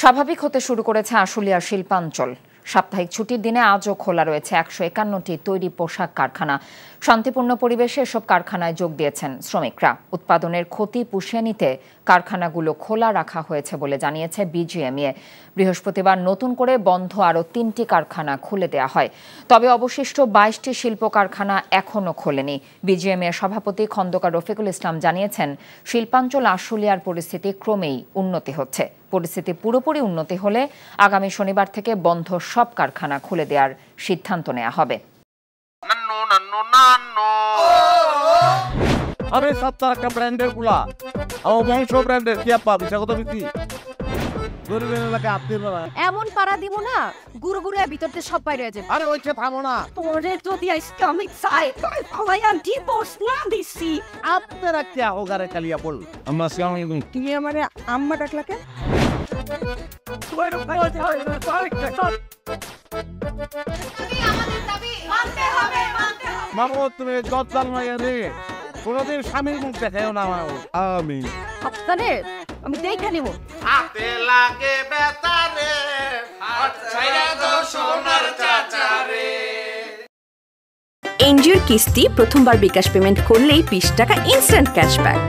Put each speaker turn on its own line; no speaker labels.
স্বাভাবিক হতে শুরু করেছে আশুলিয়ার শিল্পাঞ্চল। সাপ্তাহিক ছুটির দিনে আজও খোলা রয়েছে ১৫১টি তৈরি পোশাক কারখানা। শান্তিপূর্ণ পরিবেশে এসব কারখানায় যোগ দিয়েছেন শ্রমিকরা। উৎপাদনের ক্ষতি পুষিয়ে নিতে কারখানাগুলো খোলা রাখা হয়েছে বলে জানিয়েছে বিজিএমইএ। বৃহস্পতিবার নতুন করে বন্ধ আরও ৩টি কারখানা খুলে দেওয়া হয়। তবে অবশিষ্ট ২২টি শিল্প কারখানা এখনও খোলেনি। বিজিএমইএ সভাপতি খন্দকার রফিকুল ইসলাম জানিয়েছেন, শিল্পাঞ্চল আশুলিয়ার পরিস্থিতি ক্রমেই উন্নতি হচ্ছে। পরিস্থিতি পুরোপুরি উন্নতি হলে আগামী শনিবার থেকে বন্ধ সব কারখানা খুলে দেওয়ার সিদ্ধান্ত নেওয়া হবে।
আরে সপ্তাহ একটা ব্র্যান্ডের গুলা আমার বংশ ব্র্যান্ডের কি আপা বিষয় কত বিক্রি গরিবের এলাকায় আপনি
এমন পাড়া দিব না গুরু গুরু ভিতরতে সব বাইরে যাবে।
আরে ওইটা থামো না,
তোরে যদি ইসলামিক সাইড সবাই আমি ডিভোর্স না দিছি
আপনারা কি হোগারে কালিয়া বল আমরা সালাম
তুমি আমারে আম্মা ডাকলাকে
মামু তুমি গদ্দাল মাইয়া রে কোনদিন স্বামীর মুখ দেখাও না মামু। আমি
আপনারে আমি দেখে নিব।
হাতে লাগে বেতারে হাত ছাইরা দাও সোনার চাচারে।
এনজিওর কিস্তি প্রথমবার বিকাশ পেমেন্ট করলেই 20 টাকা ইনস্ট্যান্ট ক্যাশব্যাক।